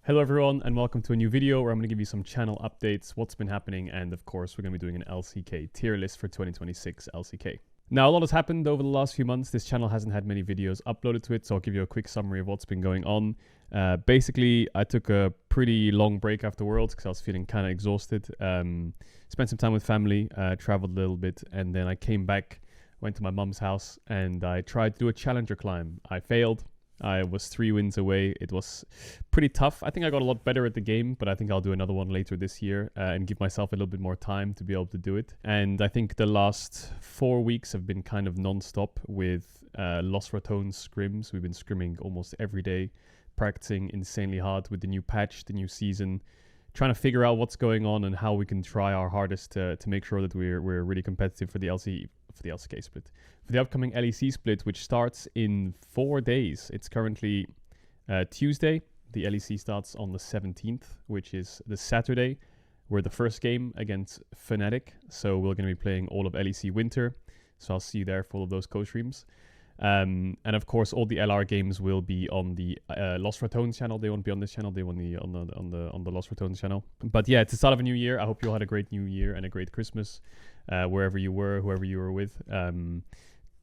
Hello everyone and welcome to a new video where I'm going to give you some channel updates, what's been happening, and of course we're going to be doing an LCK tier list for 2026 LCK. Now a lot has happened over the last few months. This channel hasn't had many videos uploaded to it, so I'll give you a quick summary of what's been going on. Basically, I took a pretty long break after Worlds because I was feeling kind of exhausted. Spent some time with family, traveled a little bit, and then I came back, went to my mum's house, and I tried to do a challenger climb. I failed. I was 3 wins away. It was pretty tough. I think I got a lot better at the game, but I think I'll do another one later this year and give myself a little bit more time to be able to do it. And I think the last 4 weeks have been kind of non-stop with Los Ratones scrims. We've been scrimming almost every day, practicing insanely hard with the new patch, the new season, trying to figure out what's going on and how we can try our hardest to make sure that we're really competitive for the LCK split. For the upcoming LEC split, which starts in 4 days. It's currently Tuesday. The LEC starts on the 17th, which is the Saturday. We're the first game against Fnatic, so we're going to be playing all of LEC Winter. So I'll see you there for all of those co-streams. And of course, all the LR games will be on the Los Ratones channel. They won't be on this channel. They will be on the Los Ratones channel. But yeah, it's the start of a new year. I hope you all had a great new year and a great Christmas, wherever you were, whoever you were with.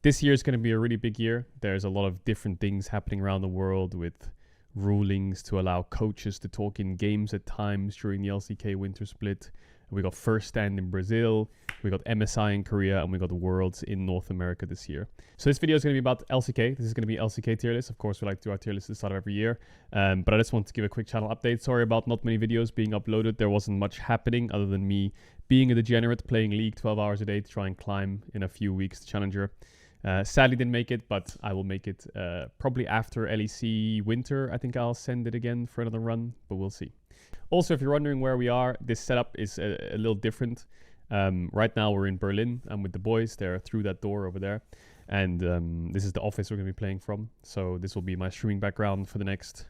This year is going to be a really big year. There's a lot of different things happening around the world with rulings to allow coaches to talk in games at times during the LCK Winter Split. We got First Stand in Brazil, we got MSI in Korea, and we got the Worlds in North America this year. So this video is going to be about LCK. This is going to be LCK tier list. Of course, we like to do our tier list at the start of every year. But I just want to give a quick channel update. Sorry about not many videos being uploaded. There wasn't much happening other than me being a degenerate, playing League 12 hours a day to try and climb in a few weeks to Challenger. Sadly didn't make it, but I will make it probably after LEC Winter. I think I'll send it again for another run, but we'll see. Also, if you're wondering where we are, this setup is a little different. Right now we're in Berlin. I'm with the boys. They're through that door over there. And this is the office we're going to be playing from. So this will be my streaming background for the next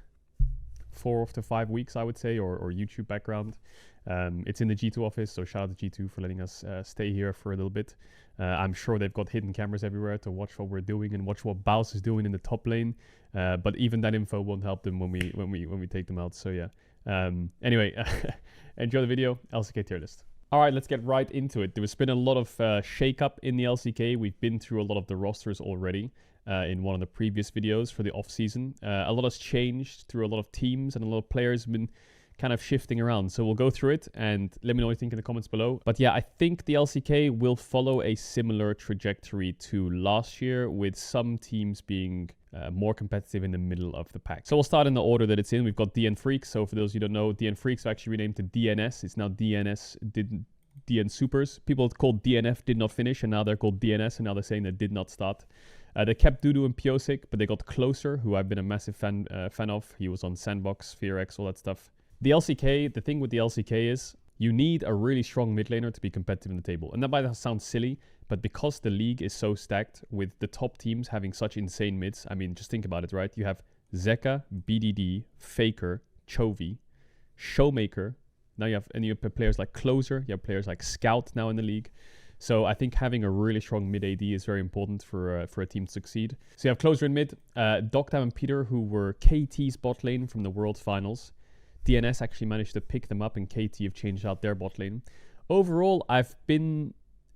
4 to 5 weeks, I would say, or YouTube background. It's in the G2 office, so shout out to G2 for letting us stay here for a little bit. I'm sure they've got hidden cameras everywhere to watch what we're doing and watch what Baus is doing in the top lane. But even that info won't help them when we take them out. So yeah. Anyway, enjoy the video. LCK tier list. All right, let's get right into it. There's been a lot of shake-up in the LCK. We've been through a lot of the rosters already in one of the previous videos for the off-season. A lot has changed through a lot of teams, and a lot of players have been kind of shifting around. So we'll go through it and let me know what you think in the comments below. But yeah, I think the LCK will follow a similar trajectory to last year, with some teams being more competitive in the middle of the pack. So we'll start in the order that it's in. We've got FEARX. So for those you don't know, FEARX actually renamed to DNS. It's now DN Supers. People called DNF did not finish, and now they're called DNS, and now they're saying they did not start. They kept Dudu and Piosik, but they got Closer, who I've been a massive fan of. He was on Sandbox, FEARX, all that stuff. The LCK, the thing with the LCK is you need a really strong mid laner to be competitive in the table. And that might sound silly, but because the league is so stacked with the top teams having such insane mids, I mean, just think about it, right? You have Zeka, BDD, Faker, Chovy, Showmaker. Now you have players like Closer, you have players like Scout now in the league. So I think having a really strong mid AD is very important for a team to succeed. So you have Closer in mid, Doctam and Peter, who were KT's bot lane from the World Finals. DNS actually managed to pick them up, and KT have changed out their bot lane. Overall,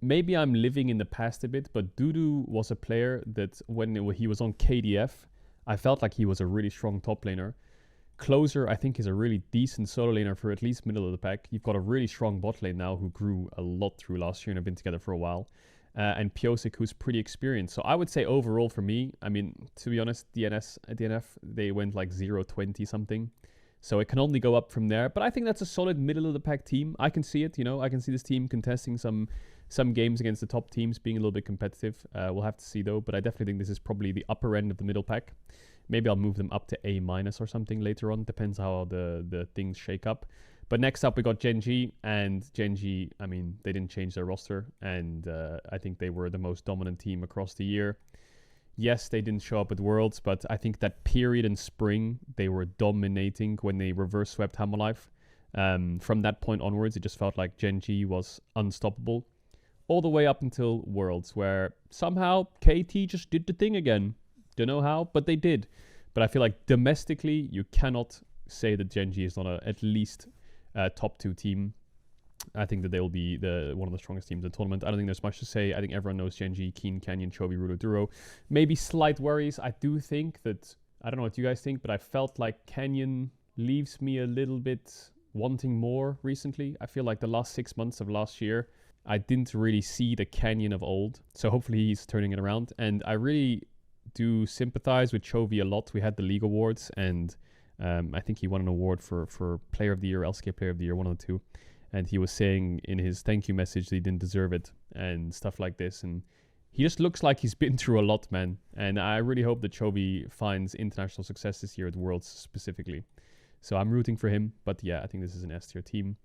maybe I'm living in the past a bit, but Dudu was a player that when he was on KDF, I felt like he was a really strong top laner. Closer, I think, is a really decent solo laner for at least middle of the pack. You've got a really strong bot lane now who grew a lot through last year and have been together for a while. And Piosik, who's pretty experienced. So I would say overall for me, I mean, to be honest, DNF, they went like 0-20 something. So it can only go up from there. But I think that's a solid middle of the pack team. I can see it, I can see this team contesting some games against the top teams, being a little bit competitive. We'll have to see though, but I definitely think this is probably the upper end of the middle pack. Maybe I'll move them up to A- or something later on. Depends how the things shake up. But next up we got GENG, and GENG, I mean, they didn't change their roster, and I think they were the most dominant team across the year. Yes, they didn't show up at Worlds, but I think that period in spring, they were dominating when they reverse swept Hammerlife. From that point onwards, it just felt like GENG was unstoppable. All the way up until Worlds, where somehow KT just did the thing again. Don't know how, but they did. But I feel like domestically, you cannot say that GENG is not at least top 2 team. I think that they will be one of the strongest teams in the tournament. I don't think there's much to say. I think everyone knows GENG, Keen, Canyon, Chovy, Rudo, Duro. Maybe slight worries. I do think that, I don't know what you guys think, but I felt like Canyon leaves me a little bit wanting more recently. I feel like the last 6 months of last year, I didn't really see the Canyon of old. So hopefully he's turning it around. And I really do sympathize with Chovy a lot. We had the league awards, and I think he won an award for Player of the Year, LCK Player of the Year, one of the two. And he was saying in his thank you message that he didn't deserve it and stuff like this. And he just looks like he's been through a lot, man. And I really hope that Chovy finds international success this year at Worlds specifically. So I'm rooting for him. But yeah, I think this is an S tier team.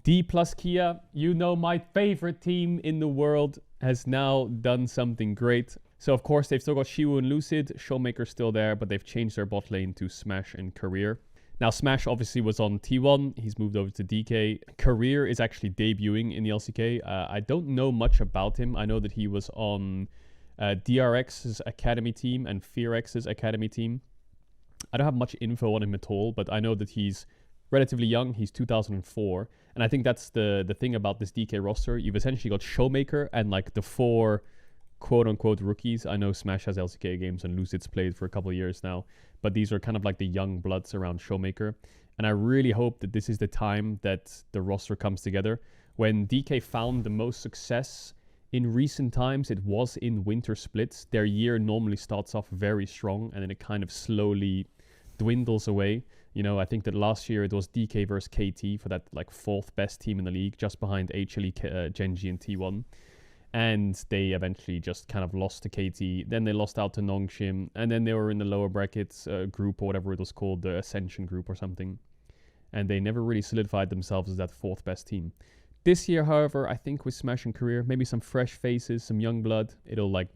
D plus Kia, you know, my favorite team in the world, has now done something great. So of course, they've still got Shiwu and Lucid. Showmaker's still there, but they've changed their bot lane to Smash and Career. Now, Smash obviously was on T1. He's moved over to DK. Career is actually debuting in the LCK. I don't know much about him. I know that he was on DRX's academy team and FEARX's academy team. I don't have much info on him at all, but I know that he's relatively young. He's 2004. And I think that's the thing about this DK roster. You've essentially got Showmaker and like the 4 quote-unquote rookies. I know Smash has LCK games and Lucid's played for a couple of years now, but these are kind of like the young bloods around Showmaker. And I really hope that this is the time that the roster comes together. When DK found the most success in recent times, it was in winter splits. Their year normally starts off very strong, and then it kind of slowly dwindles away. You know, I think that last year it was DK versus KT for that like 4th best team in the league, just behind HLE, GENG, and T1. And they eventually just kind of lost to KT. Then they lost out to Nongshim. And then they were in the lower brackets group or whatever it was called, the Ascension group or something. And they never really solidified themselves as that 4th best team. This year, however, I think with Smash and Career, maybe some fresh faces, some young blood, it'll like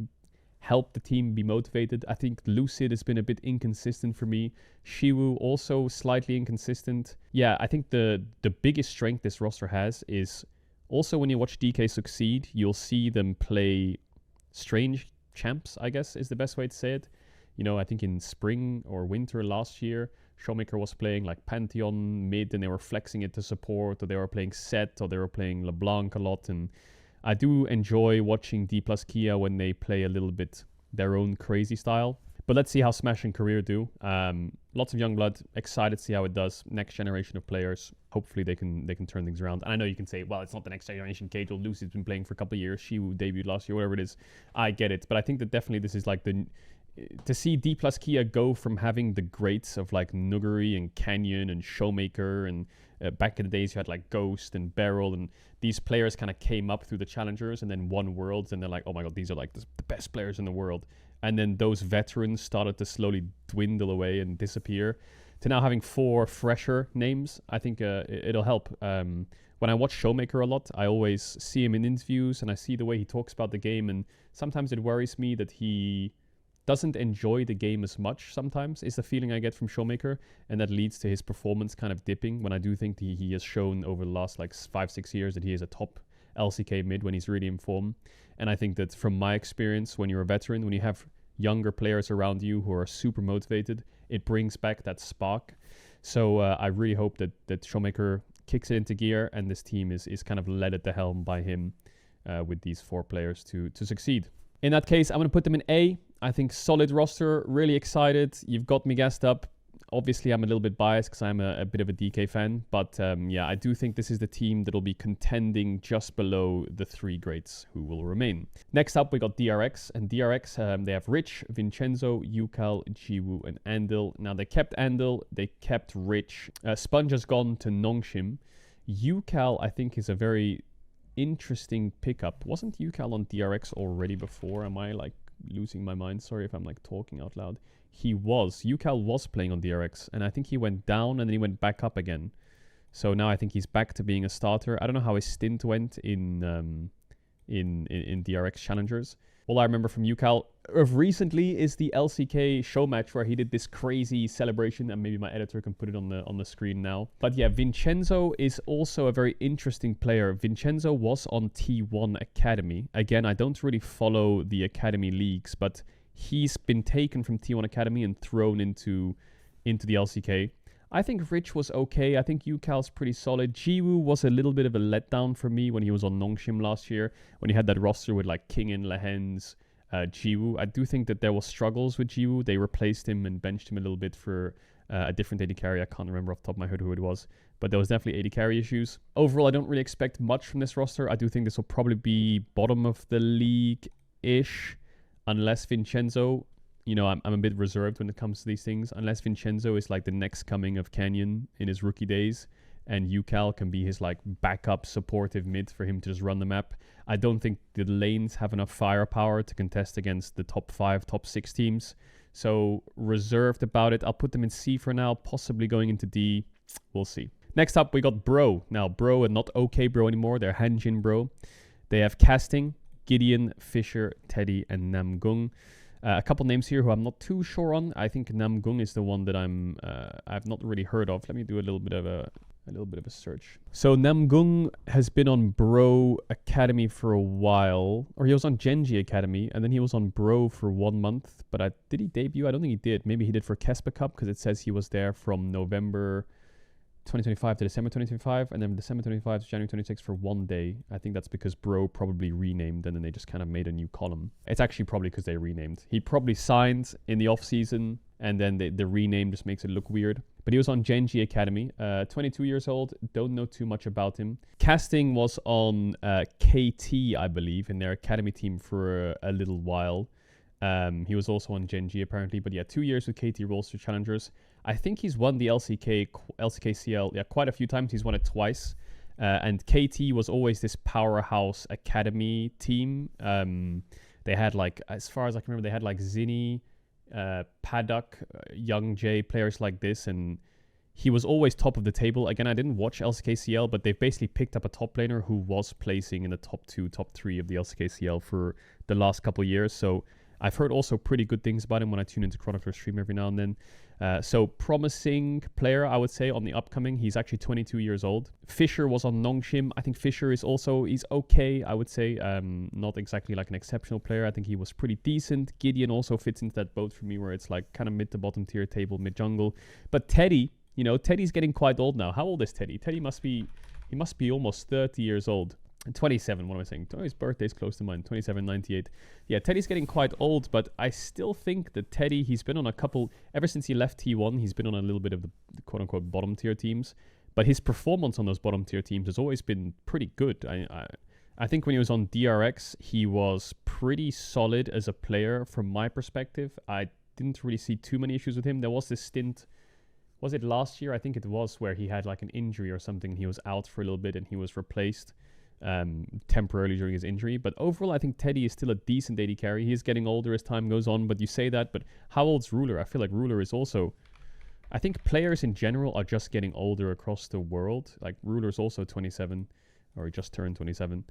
help the team be motivated. I think Lucid has been a bit inconsistent for me. Shiwu also slightly inconsistent. Yeah, I think the biggest strength this roster has is also, when you watch DK succeed, you'll see them play strange champs, I guess, is the best way to say it. You know, I think in spring or winter last year, Showmaker was playing like Pantheon mid, and they were flexing it to support, or they were playing Set, or they were playing LeBlanc a lot. And I do enjoy watching D plus Kia when they play a little bit their own crazy style. But let's see how Smash and Career do. Lots of young blood. Excited to see how it does. Next generation of players. Hopefully they can turn things around. And I know you can say, well, it's not the next generation. Caedrel, Lucid's been playing for a couple of years. Shiwu debuted last year, whatever it is. I get it. But I think that definitely this is like to see D plus Kia go from having the greats of like Nuguri and Canyon and Showmaker, and back in the days you had like Ghost and Beryl, and these players kind of came up through the challengers and then won Worlds, and they're like, oh my god, these are like the best players in the world. And then those veterans started to slowly dwindle away and disappear, to now having 4 fresher names. I think it'll help. When I watch Showmaker a lot, I always see him in interviews and I see the way he talks about the game, and sometimes it worries me that he doesn't enjoy the game as much sometimes, is the feeling I get from Showmaker, and that leads to his performance kind of dipping, when I do think he has shown over the last like 5-6 years that he is a top LCK mid when he's really in form. And I think that from my experience, when you're a veteran, when you have younger players around you who are super motivated, it brings back that spark. So I really hope that Showmaker kicks it into gear, and this team is kind of led at the helm by him with these 4 players to succeed. In that case, I'm going to put them in A. I think solid roster, really excited. You've got me gassed up. Obviously, I'm a little bit biased because I'm a bit of a DK fan. But yeah, I do think this is the team that will be contending just below the 3 greats who will remain. Next up, we got DRX. And DRX, they have Rich, Vincenzo, Yukal, Jiwoo, and Andil. Now, they kept Andil. They kept Rich. Sponge has gone to Nongshim. Yukal, I think, is a very interesting pickup. Wasn't Yukal on DRX already before? Am I like losing my mind? Sorry if I'm like talking out loud. He was. Yukal was playing on DRX, and I think he went down and then he went back up again. So now I think he's back to being a starter. I don't know how his stint went in DRX Challengers. All I remember from Yukal of recently is the LCK show match where he did this crazy celebration, and maybe my editor can put it on the screen now. But yeah, Vincenzo is also a very interesting player. Vincenzo was on T1 Academy. Again, I don't really follow the Academy leagues, but he's been taken from T1 Academy and thrown into the LCK. I think Rich was okay. I think Yukal's pretty solid. Jiwoo was a little bit of a letdown for me when he was on Nongshim last year, when he had that roster with like King and Lehens, Jiwoo. I do think that there was struggles with Jiwoo. They replaced him and benched him a little bit for a different AD carry. I can't remember off the top of my head who it was, but there was definitely AD carry issues. Overall, I don't really expect much from this roster. I do think this will probably be bottom of the league-ish, unless Vincenzo, you know, I'm a bit reserved when it comes to these things. Unless Vincenzo is like the next coming of Canyon in his rookie days, and Yukal can be his like backup supportive mid for him to just run the map. I don't think the lanes have enough firepower to contest against the top 5, top 6 teams. So reserved about it. I'll put them in C for now, possibly going into D. We'll see. Next up, we got Bro. Now, Bro and not OK Bro anymore. They're Hanjin Bro. They have Casting, Gideon, Fisher, Teddy, and Namgung. A couple names here who I'm not too sure on. I think Namgung is the one that I've not really heard of. Let me do a little bit of a search. So Namgung has been on Bro Academy for a while, or he was on GENG Academy, and then he was on Bro for 1 month. But did he debut? I don't think he did. Maybe he did for Kespa Cup, because it says he was there from November 2025 to December 2025, and then December 25 to January 26 for 1 day. I think that's because Bro probably renamed, and then they just kind of made a new column. It's actually probably because they renamed. He probably signed in the off season, and then the rename just makes it look weird. But he was on GENG Academy, 22 years old. Don't know too much about him. Casting was on KT, I believe, in their academy team for a little while. He was also on GENG apparently, but yeah, 2 years with KT Rollster Challengers. I think he's won the LCKCL quite a few times. He's won it twice. And KT was always this powerhouse academy team. They had like, as far as I can remember, they had like Zinni, Paddock, Young J, players like this, and he was always top of the table. Again, I didn't watch LCKCL, but they've basically picked up a top laner who was placing in the top 2, top 3 of the LCKCL for the last couple of years. So I've heard also pretty good things about him when I tune into Chronicler's stream every now and then. So promising player, I would say, on the upcoming. He's actually 22 years old. Fisher was on Nongshim. I think Fisher is also, he's okay, I would say. Not exactly like an exceptional player. I think he was pretty decent. Gideon also fits into that boat for me, where it's like kind of mid to bottom tier table, mid jungle. But Teddy, you know, Teddy's getting quite old now. How old is Teddy? Teddy must be almost 30 years old. 27, what am I saying? Oh, his birthday's close to mine, 2798. Yeah, Teddy's getting quite old, but I still think that Teddy, he's been on a couple, ever since he left T1, he's been on a little bit of the quote-unquote bottom tier teams, but his performance on those bottom tier teams has always been pretty good. I think when he was on DRX, he was pretty solid as a player from my perspective. I didn't really see too many issues with him. There was this stint, was it last year? I think it was, where he had like an injury or something. He was out for a little bit and he was replaced temporarily during his injury. But overall, I think Teddy is still a decent AD carry. He is getting older as time goes on, but you say that, but how old's Ruler? I feel like Ruler is also, I think players in general are just getting older across the world. Like Ruler's also 27, or he just turned 27.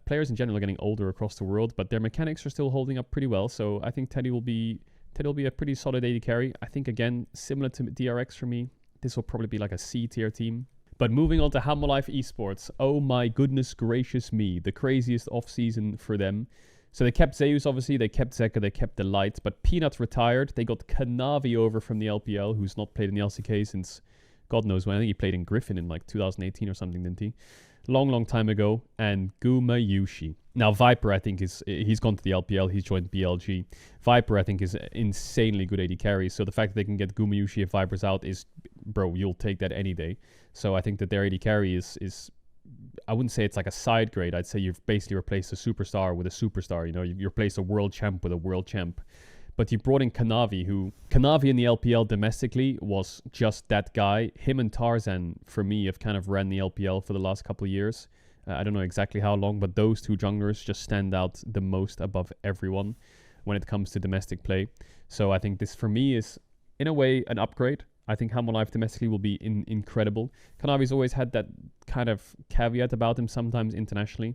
Players in general are getting older across the world, but their mechanics are still holding up pretty well. So I think Teddy will be a pretty solid AD carry. I think, again, similar to DRX for me, this will probably be like a C tier team. But moving on to Humble Life Esports. Oh my goodness gracious me. The craziest off-season for them. So they kept Zeus, obviously. They kept Zeka. They kept the Light. But Peanut retired. They got Kanavi over from the LPL, who's not played in the LCK since God knows when. I think he played in Griffin in like 2018 or something, didn't he? Long time ago. And Guma Yushi. Now, Viper, I think, he's gone to the LPL. He's joined BLG. Viper, I think, is insanely good AD carry. So the fact that they can get Guma Yushi if Viper's out is, bro, you'll take that any day. So I think that their AD carry is I wouldn't say it's like a side grade. I'd say you've basically replaced a superstar with a superstar. You know, you replaced a world champ with a world champ. But you brought in Kanavi, who... Kanavi in the LPL domestically was just that guy. Him and Tarzan, for me, have kind of ran the LPL for the last couple of years. I don't know exactly how long, but those two junglers just stand out the most above everyone when it comes to domestic play. So I think this, for me, is, in a way, an upgrade. I think Humble Life domestically will be incredible. Kanavi's always had that kind of caveat about him, sometimes internationally.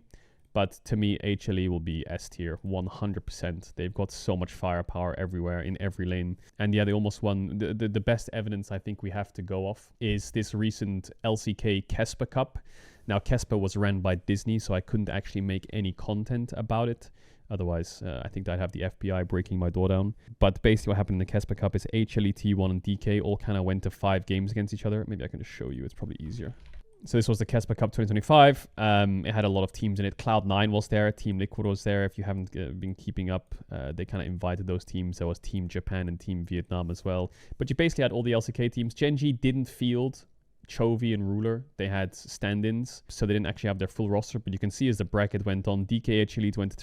But to me, HLE will be S tier, 100%. They've got so much firepower everywhere, in every lane. And yeah, they almost won. The best evidence I think we have to go off is this recent LCK Kespa Cup. Now, Kespa was ran by Disney, so I couldn't actually make any content about it. Otherwise, I think I'd have the FBI breaking my door down. But basically what happened in the Kesper Cup is HLE, T1, and DK all kind of went to 5 games against each other. Maybe I can just show you. It's probably easier. So this was the Kesper Cup 2025. It had a lot of teams in it. Cloud9 was there. Team Liquid was there. If you haven't been keeping up, they kind of invited those teams. There was Team Japan and Team Vietnam as well. But you basically had all the LCK teams. GENG didn't field Chovy and Ruler. They had stand-ins, so they didn't actually have their full roster. But you can see as the bracket went on, DK Elite went to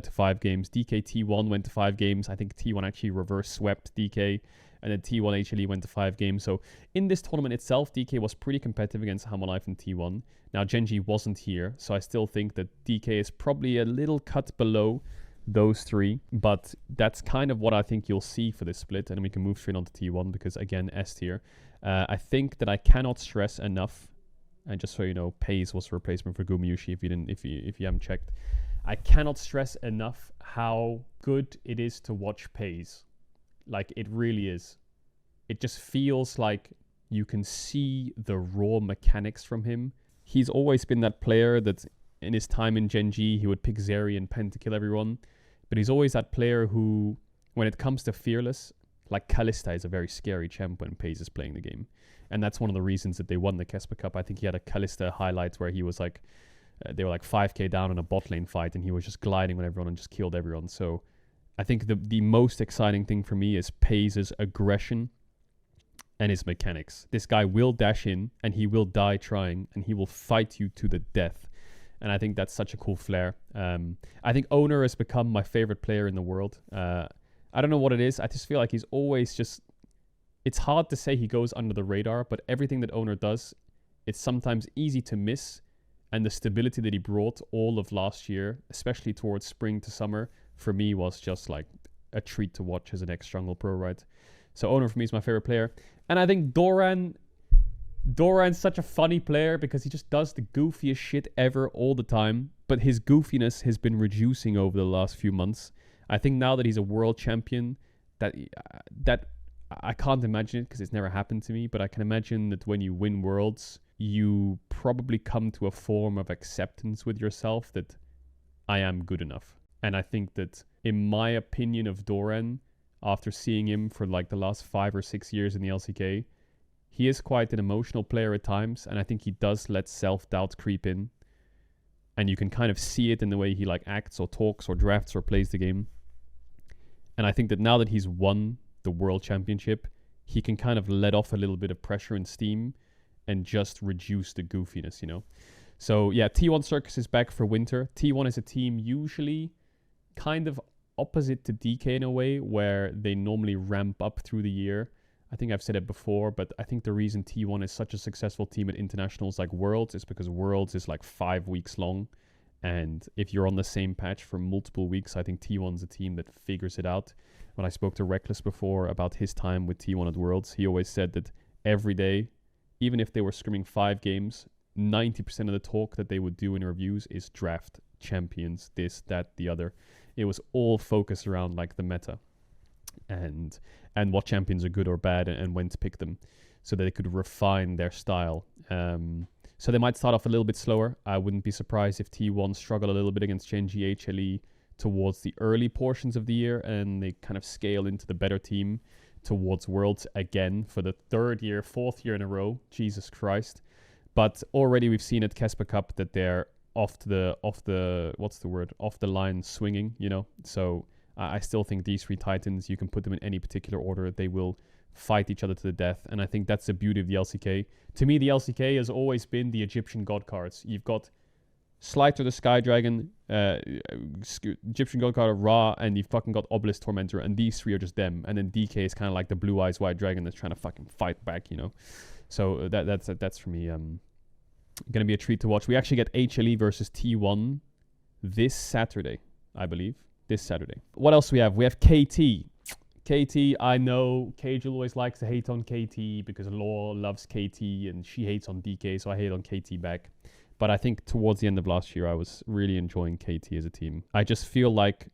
5 games. DK T1 went to 5 games. I think T1 actually reverse swept DK. And then T1 HLE went to 5 games. So in this tournament itself, DK was pretty competitive against Hammerlife and T1. Now, GENG wasn't here, so I still think that DK is probably a little cut below those 3. But that's kind of what I think you'll see for this split. And we can move straight on to T1 because, again, S tier. I think that I cannot stress enough, and just so you know, Pays was a replacement for Gumayushi if you haven't checked. I cannot stress enough how good it is to watch Pays. Like, it really is. It just feels like you can see the raw mechanics from him. He's always been that player that in his time in GENG, he would pick Zeri and Pen to kill everyone. But he's always that player who, when it comes to Fearless, like Kalista is a very scary champ when Pays is playing the game. And that's one of the reasons that they won the Kesper Cup. I think he had a Kalista highlight where he was like, they were like 5k down in a bot lane fight and he was just gliding on everyone and just killed everyone. So I think the most exciting thing for me is Pays' aggression and his mechanics. This guy will dash in and he will die trying and he will fight you to the death. And I think that's such a cool flair. I think Owner has become my favorite player in the world. I don't know what it is. I just feel like he's always just... It's hard to say he goes under the radar, but everything that Owner does, it's sometimes easy to miss. And the stability that he brought all of last year, especially towards spring to summer, for me was just like a treat to watch as an ex-Jungle Pro, right? So Owner for me is my favorite player. And I think Doran's such a funny player because he just does the goofiest shit ever all the time. But his goofiness has been reducing over the last few months. I think now that he's a world champion, that I can't imagine it because it's never happened to me. But I can imagine that when you win worlds, you probably come to a form of acceptance with yourself that I am good enough. And I think that, in my opinion of Doran, after seeing him for like the last 5 or 6 years in the LCK, he is quite an emotional player at times. And I think he does let self-doubt creep in. And you can kind of see it in the way he like acts or talks or drafts or plays the game. And I think that now that he's won the World Championship, he can kind of let off a little bit of pressure and steam and just reduce the goofiness, you know? So yeah, T1 Circus is back for winter. T1 is a team usually kind of opposite to DK in a way, where they normally ramp up through the year. I think I've said it before, but I think the reason T1 is such a successful team at internationals like Worlds is because Worlds is like 5 weeks long. And if you're on the same patch for multiple weeks, I think T1's a team that figures it out. When I spoke to Reckless before about his time with T1 at Worlds, he always said that every day, even if they were scrimming 5 games, 90% of the talk that they would do in reviews is draft, champions, this, that, the other. It was all focused around like the meta and what champions are good or bad and when to pick them so that they could refine their style. So they might start off a little bit slower. I wouldn't be surprised if T1 struggle a little bit against GENG, HLE towards the early portions of the year and they kind of scale into the better team towards Worlds again for the 4th year in a row. Jesus Christ. But already we've seen at Kesper Cup that they're off the line swinging, you know. So I still think these 3 Titans, you can put them in any particular order, they will fight each other to the death. And I think that's the beauty of the LCK. To me, the LCK has always been the Egyptian god cards. You've got Slighter the Sky Dragon, Egyptian god card Ra, and you've fucking got Obelisk Tormentor, and these 3 are just them. And then DK is kind of like the Blue Eyes White Dragon that's trying to fucking fight back, you know. So that's for me going to be a treat to watch. We actually get HLE versus T1 this Saturday, I believe. This Saturday. What else do we have? We have KT. KT, I know Caedrel always likes to hate on KT because Law loves KT and she hates on DK, so I hate on KT back. But I think towards the end of last year, I was really enjoying KT as a team. I just feel like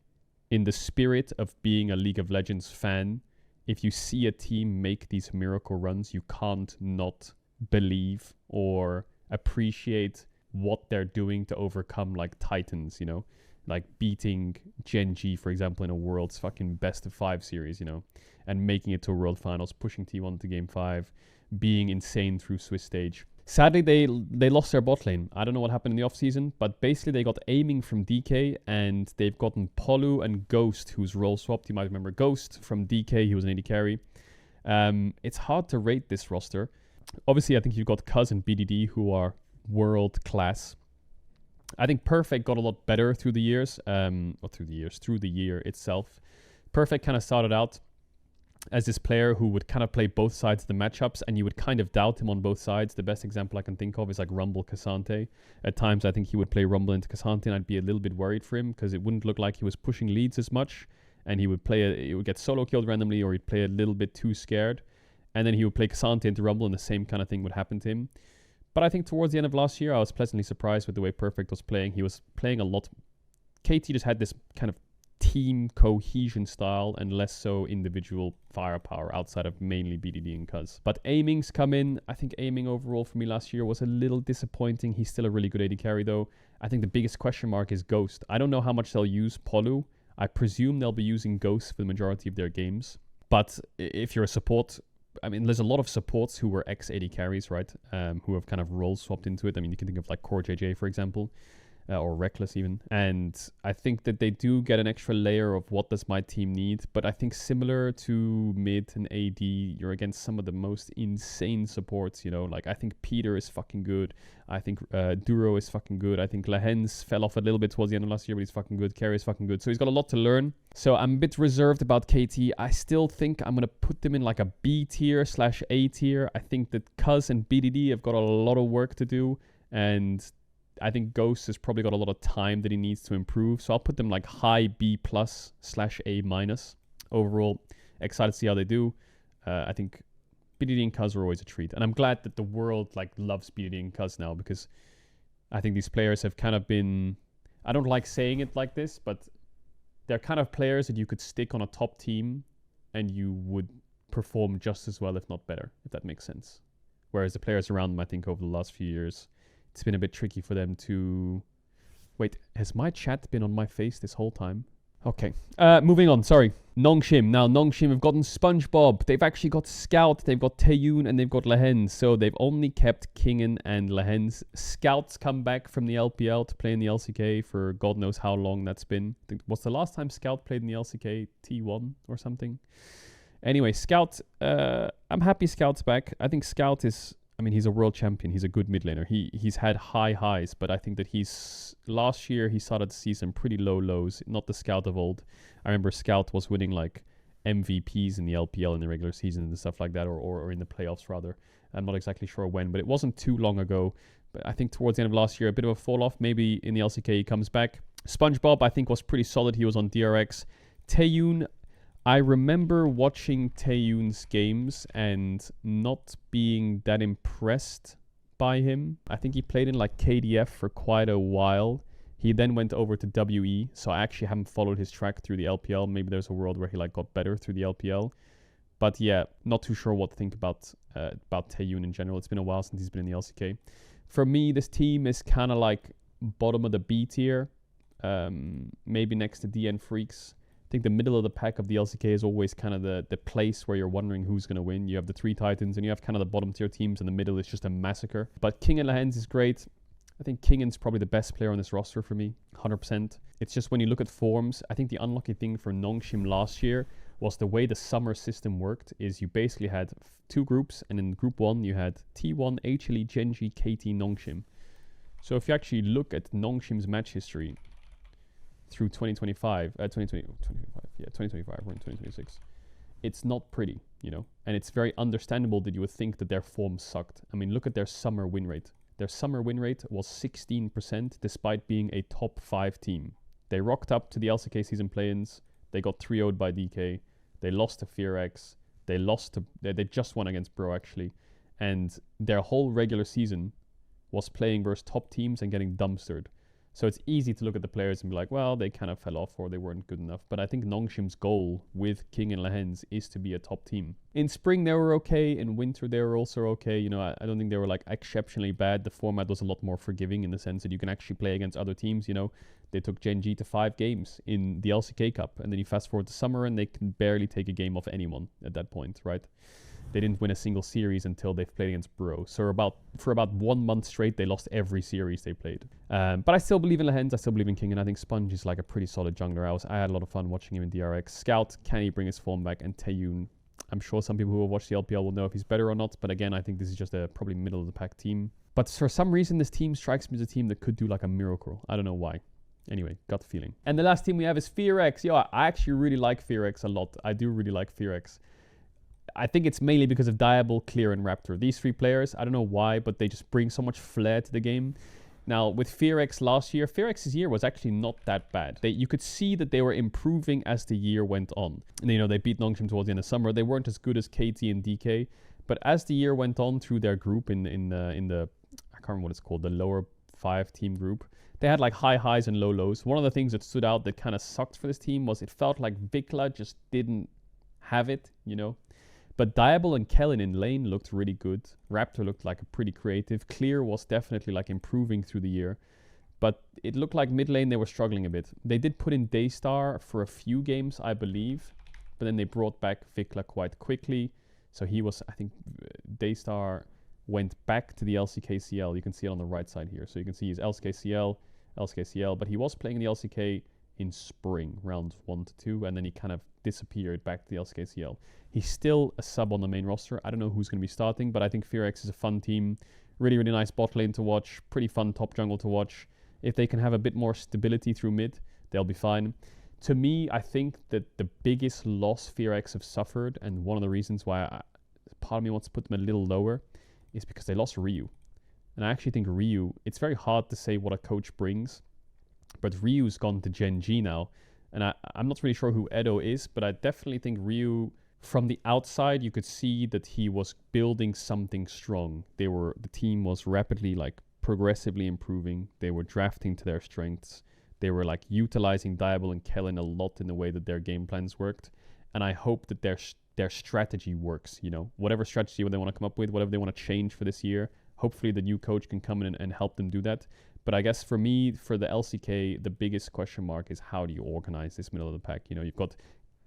in the spirit of being a League of Legends fan, if you see a team make these miracle runs, you can't not believe or appreciate what they're doing to overcome like Titans, you know? like beating GENG, for example, in a world's fucking best of 5 series, you know, and making it to a world finals, pushing T1 to game 5, being insane through Swiss stage. Sadly, they lost their bot lane. I don't know what happened in the offseason, but basically they got aiming from DK, and they've gotten Polu and Ghost, who's role swapped. You might remember Ghost from DK, he was an AD carry. It's hard to rate this roster. Obviously, I think you've got Cuz and BDD, who are world class. I think Perfect got a lot better through the years, through the year itself. Perfect kind of started out as this player who would kind of play both sides of the matchups, and you would kind of doubt him on both sides. The best example I can think of is like Rumble Cassante. At times, I think he would play Rumble into Cassante, and I'd be a little bit worried for him because it wouldn't look like he was pushing leads as much, and he would get solo killed randomly, or he'd play a little bit too scared, and then he would play Cassante into Rumble, and the same kind of thing would happen to him. But I think towards the end of last year, I was pleasantly surprised with the way Perfect was playing. He was playing a lot. KT just had this kind of team cohesion style and less so individual firepower outside of mainly BDD and Cuz. But aiming's come in. I think aiming overall for me last year was a little disappointing. He's still a really good AD carry though. I think the biggest question mark is Ghost. I don't know how much they'll use Polu. I presume they'll be using Ghost for the majority of their games. But if you're a support, I mean, there's a lot of supports who were ex-AD carries, right? Who have kind of role swapped into it. I mean, you can think of like Core JJ, for example, or Reckless even. And I think that they do get an extra layer of what does my team need. But I think similar to mid and AD, you're against some of the most insane supports, you know? Like, I think Peter is fucking good. I think Duro is fucking good. I think Lahens fell off a little bit towards the end of last year, but he's fucking good. Carry is fucking good. So he's got a lot to learn. So I'm a bit reserved about KT. I still think I'm going to put them in like a B tier / A tier. I think that Cuz and BDD have got a lot of work to do. And I think Ghost has probably got a lot of time that he needs to improve. So I'll put them like high B+ / A-. Overall, excited to see how they do. I think BDD and Cuz are always a treat. And I'm glad that the world like loves BDD and Cuz now, because I think these players have kind of been, I don't like saying it like this, but they're kind of players that you could stick on a top team and you would perform just as well, if not better, if that makes sense. Whereas the players around them, I think over the last few years, it's been a bit tricky for them to... Wait, has my chat been on my face this whole time? Okay, moving on, sorry. Nongshim. Now, Nongshim have gotten SpongeBob. They've actually got Scout, they've got Taeyun, and they've got Lahens. So they've only kept Kingen and Lahens. Scout's come back from the LPL to play in the LCK for God knows how long that's been. I think, what's the last time Scout played in the LCK? T1 or something? Anyway, Scout, I'm happy Scout's back. I think Scout is... I mean, he's a world champion. He's a good mid laner. He's had high highs, but I think that last year he started to see some pretty low lows. Not the Scout of old. I remember Scout was winning like MVPs in the LPL in the regular season and stuff like that, or in the playoffs rather. I'm not exactly sure when, but it wasn't too long ago. But I think towards the end of last year, a bit of a fall off. Maybe in the LCK he comes back. SpongeBob, I think, was pretty solid. He was on DRX. Taeyun, I remember watching Taeyun's games and not being that impressed by him. I think he played in like KDF for quite a while. He then went over to WE, so I actually haven't followed his track through the LPL. Maybe there's a world where he like got better through the LPL. But yeah, not too sure what to think about Taeyun in general. It's been a while since he's been in the LCK. For me, this team is kind of like bottom of the B tier. Maybe next to DN FEARX. I think the middle of the pack of the LCK is always kind of the place where you're wondering who's going to win. You have the 3 Titans and you have kind of the bottom tier teams, and the middle is just a massacre. But King and Lahens is great. I think Kingen's probably the best player on this roster for me, 100%. It's just when you look at forms, I think the unlucky thing for Nongshim last year was the way the summer system worked is you basically had 2 groups, and in group 1 you had T1, HLE, GENG, KT, Nongshim. So if you actually look at Nongshim's match history through 2025, we're in 2026. It's not pretty, you know, and it's very understandable that you would think that their form sucked. I mean, look at their summer win rate. Their summer win rate was 16% despite being a top 5 team. They rocked up to the LCK season play-ins. They got 3-0'd by DK. They lost to FEARX. They just won against Bro, actually. And their whole regular season was playing versus top teams and getting dumpstered. So it's easy to look at the players and be like, well, they kind of fell off or they weren't good enough. But I think Nongshim's goal with King and Lehens is to be a top team. In spring, they were okay. In winter, they were also okay. You know, I don't think they were like exceptionally bad. The format was a lot more forgiving in the sense that you can actually play against other teams. You know, they took GENG to 5 games in the LCK Cup. And then you fast forward to summer and they can barely take a game off anyone at that point, right? They didn't win a single series until they've played against Bro. So for about 1 month straight, they lost every series they played. But I still believe in Lehens. I still believe in King. And I think Sponge is like a pretty solid jungler. I had a lot of fun watching him in DRX. Scout, can he bring his form back? And Taeyun, I'm sure some people who will watch the LPL will know if he's better or not. But again, I think this is just a probably middle of the pack team. But for some reason, this team strikes me as a team that could do like a miracle. I don't know why. Anyway, gut feeling. And the last team we have is FEARX. Yo, I actually really like FEARX a lot. I do really like FEARX. I think it's mainly because of Diable, Clear, and Raptor. These 3 players, I don't know why, but they just bring so much flair to the game. Now, with FEARX last year, FEARX's year was actually not that bad. You could see that they were improving as the year went on. And, you know, they beat Nongshim towards the end of summer. They weren't as good as KT and DK. But as the year went on through their group in the I can't remember what it's called, the lower 5 team group, they had like high highs and low lows. One of the things that stood out that kind of sucked for this team was it felt like Vikla just didn't have it, you know. But Diable and Kellen in lane looked really good. Raptor looked like a pretty creative. Clear was definitely like improving through the year. But it looked like mid lane they were struggling a bit. They did put in Daystar for a few games, I believe. But then they brought back Vikla quite quickly. So he was, I think, Daystar went back to the LCKCL. You can see it on the right side here. So you can see his LCKCL. But he was playing in the LCK in spring, rounds 1 to 2, and then he kind of disappeared back to the LCKCL. He's still a sub on the main roster. I don't know who's going to be starting, but I think FEARX is a fun team. Really, really nice bot lane to watch. Pretty fun top jungle to watch. If they can have a bit more stability through mid, they'll be fine. To me, I think that the biggest loss FEARX have suffered, and one of the reasons why part of me wants to put them a little lower, is because they lost Ryu. And I actually think Ryu, it's very hard to say what a coach brings, but Ryu's gone to GENG now. And I'm not really sure who Edo is, but I definitely think Ryu, from the outside, you could see that he was building something strong. The team was rapidly, like, progressively improving. They were drafting to their strengths. They were, like, utilizing Diable and Kellen a lot in the way that their game plans worked. And I hope that their strategy works, you know. Whatever strategy they want to come up with, whatever they want to change for this year, hopefully the new coach can come in and help them do that. But I guess for me, for the LCK, the biggest question mark is how do you organize this middle of the pack? You know, you've got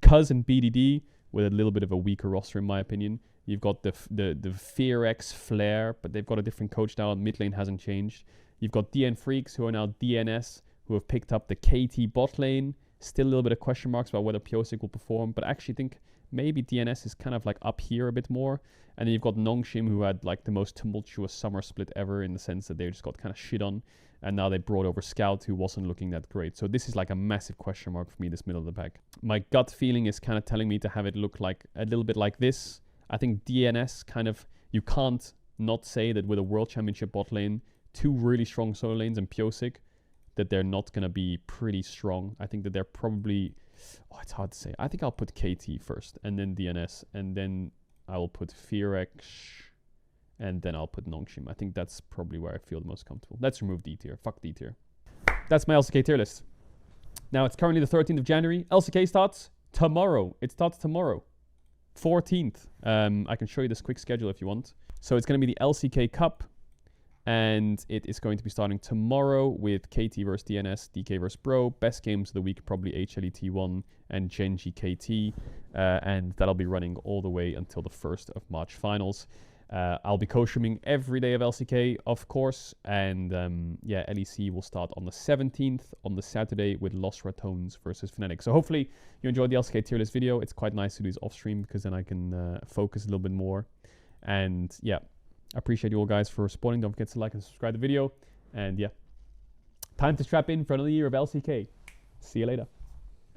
Cuz and BDD with a little bit of a weaker roster, in my opinion. You've got the FEARX Flair, but they've got a different coach now. Mid lane hasn't changed. You've got DN Freaks, who are now DNS, who have picked up the KT bot lane. Still a little bit of question marks about whether Pyosik will perform, but I actually think maybe DNS is kind of like up here a bit more. And then you've got Nongshim, who had like the most tumultuous summer split ever in the sense that they just got kind of shit on. And now they brought over Scout, who wasn't looking that great. So this is like a massive question mark for me, this middle of the pack. My gut feeling is kind of telling me to have it look like a little bit like this. I think DNS kind of, you can't not say that with a World Championship bot lane, 2 really strong solo lanes and Pyosik, that they're not going to be pretty strong. I think that they're probably, it's hard to say. I think I'll put KT first and then DNS, and then I will put FEARX, and then I'll put Nongshim. I think that's probably where I feel the most comfortable. Let's remove D tier. Fuck D tier. That's my LCK tier list. Now, it's currently the 13th of January. LCK starts tomorrow. It starts tomorrow, 14th. I can show you this quick schedule if you want. So it's going to be the LCK Cup, and it is going to be starting tomorrow with KT versus DNS, DK versus Bro. Best games of the week, probably HLET1 and GENG KT. And that'll be running all the way until the 1st of March finals. I'll be co-streaming every day of LCK, of course. And yeah, LEC will start on the 17th on the Saturday with Lost Ratones versus Fnatic. So hopefully you enjoyed the LCK tier list video. It's quite nice to do this off stream because then I can focus a little bit more. And yeah, I appreciate you all guys for supporting. Don't forget to like and subscribe the video. And yeah, time to strap in for another year of LCK. See you later.